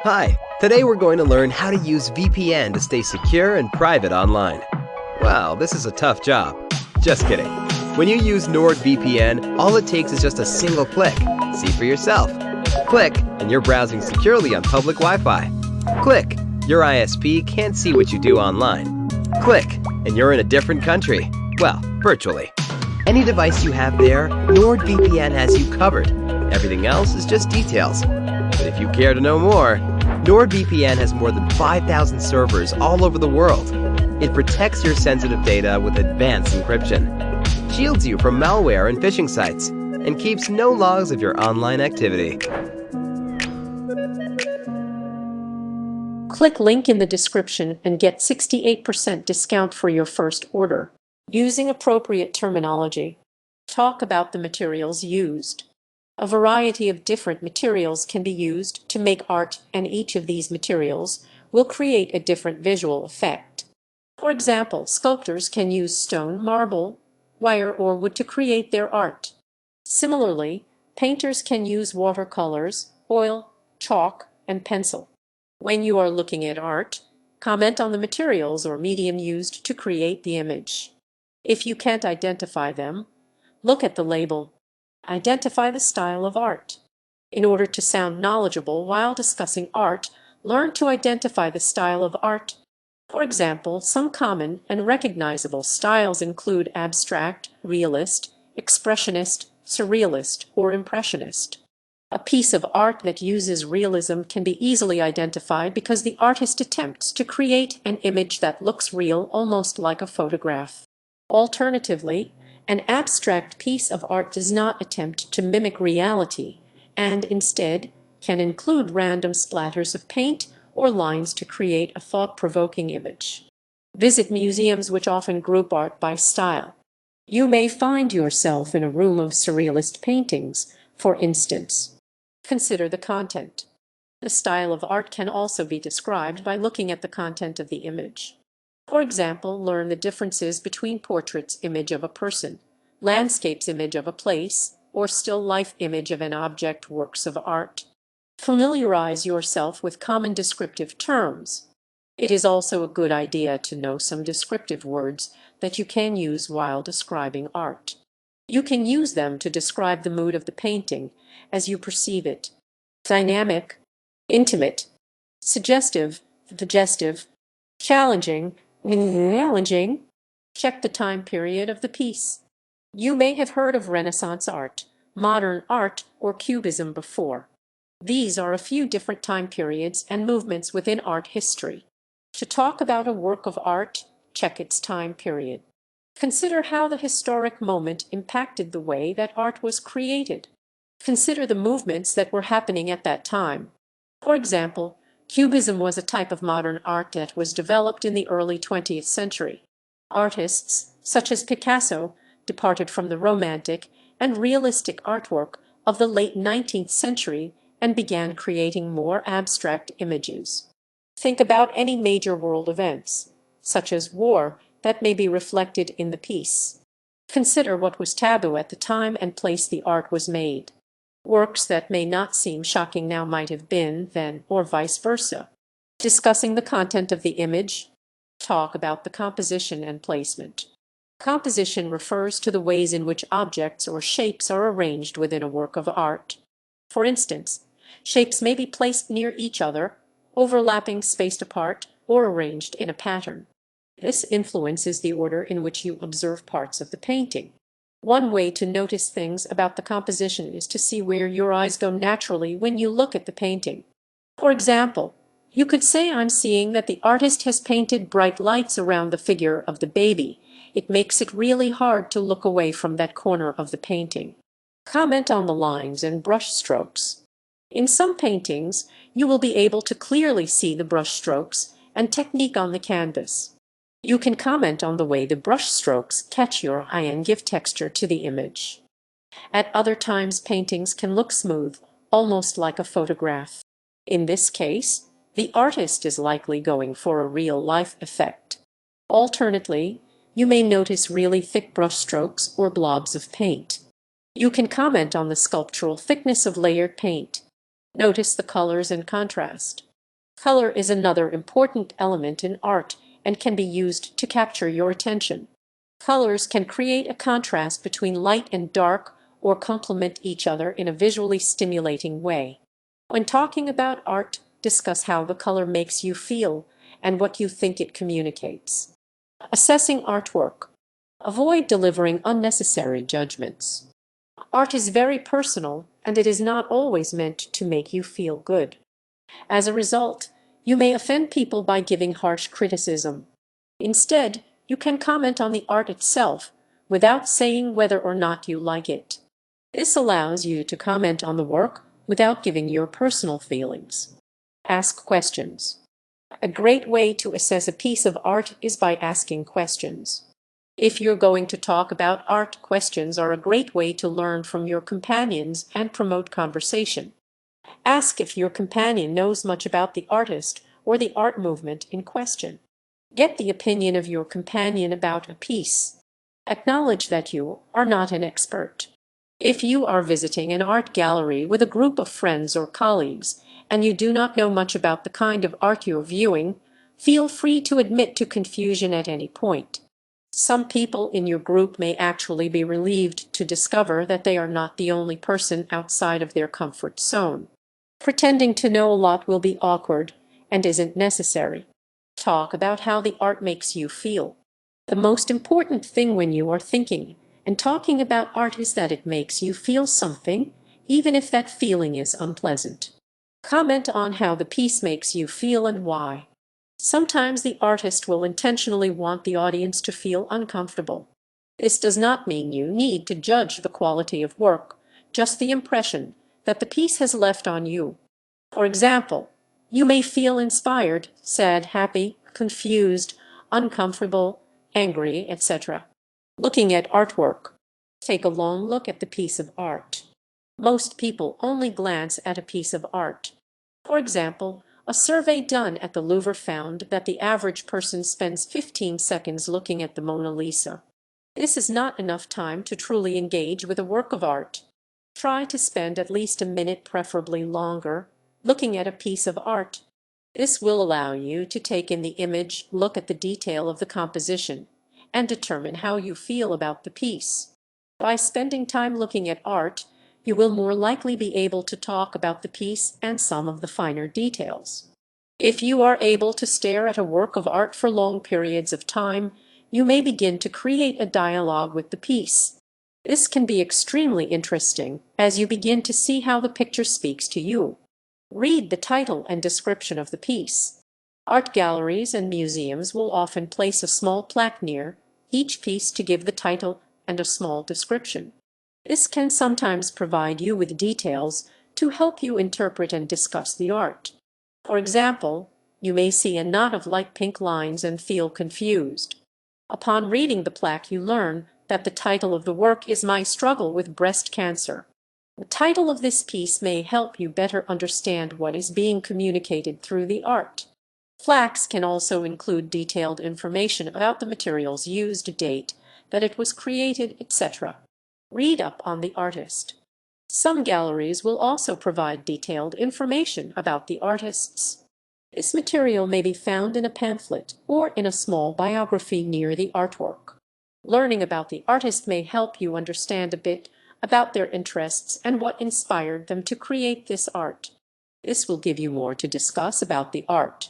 Hi, today we're going to learn how to use VPN to stay secure and private online. Wow, this is a tough job. Just kidding. When you use NordVPN, all it takes is just a single click. See for yourself. Click, and you're browsing securely on public Wi-Fi. Click, your ISP can't see what you do online. Click, and you're in a different country. Well, virtually. Any device you have there, NordVPN has you covered. Everything else is just details. But if you care to know more, NordVPN has more than 5,000 servers all over the world. It protects your sensitive data with advanced encryption, shields you from malware and phishing sites, and keeps no logs of your online activity. Click link in the description and get 68% discount for your first order. Using appropriate terminology. Talk about the materials used. A variety of different materials can be used to make art, and each of these materials will create a different visual effect. For example, sculptors can use stone, marble, wire, or wood to create their art. Similarly, painters can use watercolors, oil, chalk, and pencil. When you are looking at art, comment on the materials or medium used to create the image. If you can't identify them, look at the label. Identify the style of art. In order to sound knowledgeable while discussing art, learn to identify the style of art. For example, some common and recognizable styles include abstract, realist, expressionist, surrealist, or impressionist. A piece of art that uses realism can be easily identified because the artist attempts to create an image that looks real, almost like a photograph. Alternatively, an abstract piece of art does not attempt to mimic reality, and instead can include random splatters of paint or lines to create a thought-provoking image. Visit museums which often group art by style. You may find yourself in a room of surrealist paintings, for instance. Consider the content. The style of art can also be described by looking at the content of the image. For example, learn the differences between portrait's image of a person, landscape's image of a place, or still life image of an object, works of art. Familiarize yourself with common descriptive terms. It is also a good idea to know some descriptive words that you can use while describing art. You can use them to describe the mood of the painting as you perceive it. Dynamic, intimate, suggestive, challenging, challenging. Check the time period of the piece. You may have heard of Renaissance art, modern art, or Cubism before. These are a few different time periods and movements within art history. To talk about a work of art, check its time period. Consider how the historic moment impacted the way that art was created. Consider the movements that were happening at that time. For example, Cubism was a type of modern art that was developed in the early 20th century. Artists, such as Picasso, departed from the romantic and realistic artwork of the late 19th century and began creating more abstract images. Think about any major world events, such as war, that may be reflected in the piece. Consider what was taboo at the time and place the art was made. Works that may not seem shocking now might have been then, or vice versa. Discussing the content of the image, talk about the composition and placement. Composition refers to the ways in which objects or shapes are arranged within a work of art. For instance, shapes may be placed near each other, overlapping, spaced apart, or arranged in a pattern. This influences the order in which you observe parts of the painting. One way to notice things about the composition is to see where your eyes go naturally when you look at the painting. For example, you could say, "I'm seeing that the artist has painted bright lights around the figure of the baby. It makes it really hard to look away from that corner of the painting." Comment on the lines and brush strokes. In some paintings, you will be able to clearly see the brush strokes and technique on the canvas. You can comment on the way the brush strokes catch your eye and give texture to the image. At other times, paintings can look smooth, almost like a photograph. In this case, the artist is likely going for a real-life effect. Alternately, you may notice really thick brush strokes or blobs of paint. You can comment on the sculptural thickness of layered paint. Notice the colors and contrast. Color is another important element in art and can be used to capture your attention. Colors can create a contrast between light and dark or complement each other in a visually stimulating way. When talking about art, discuss how the color makes you feel and what you think it communicates. Assessing artwork. Avoid delivering unnecessary judgments. Art is very personal, and it is not always meant to make you feel good. As a result, you may offend people by giving harsh criticism. Instead, you can comment on the art itself without saying whether or not you like it. This allows you to comment on the work without giving your personal feelings. Ask questions. A great way to assess a piece of art is by asking questions. If you're going to talk about art, questions are a great way to learn from your companions and promote conversation. Ask if your companion knows much about the artist or the art movement in question. Get the opinion of your companion about a piece. Acknowledge that you are not an expert. If you are visiting an art gallery with a group of friends or colleagues, and you do not know much about the kind of art you're viewing, feel free to admit to confusion at any point. Some people in your group may actually be relieved to discover that they are not the only person outside of their comfort zone. Pretending to know a lot will be awkward and isn't necessary. Talk about how the art makes you feel. The most important thing when you are thinking and talking about art is that it makes you feel something, even if that feeling is unpleasant. Comment on how the piece makes you feel and why. Sometimes the artist will intentionally want the audience to feel uncomfortable. This does not mean you need to judge the quality of work, just the impression that the piece has left on you. For example, you may feel inspired, sad, happy, confused, uncomfortable, angry, etc. Looking at artwork. Take a long look at the piece of art. Most people only glance at a piece of art. For example, a survey done at the Louvre found that the average person spends 15 seconds looking at the Mona Lisa. This is not enough time to truly engage with a work of art. Try to spend at least a minute, preferably longer, looking at a piece of art. This will allow you to take in the image, look at the detail of the composition, and determine how you feel about the piece. By spending time looking at art, you will more likely be able to talk about the piece and some of the finer details. If you are able to stare at a work of art for long periods of time, you may begin to create a dialogue with the piece. This can be extremely interesting as you begin to see how the picture speaks to you. Read the title and description of the piece. Art galleries and museums will often place a small plaque near each piece to give the title and a small description. This can sometimes provide you with details to help you interpret and discuss the art. For example, you may see a knot of light pink lines and feel confused. Upon reading the plaque, you learn that the title of the work is My Struggle with Breast Cancer. The title of this piece may help you better understand what is being communicated through the art. Plaques can also include detailed information about the materials used, date that it was created, etc. Read up on the artist. Some galleries will also provide detailed information about the artists. This material may be found in a pamphlet or in a small biography near the artwork. Learning about the artist may help you understand a bit about their interests and what inspired them to create this art. This will give you more to discuss about the art.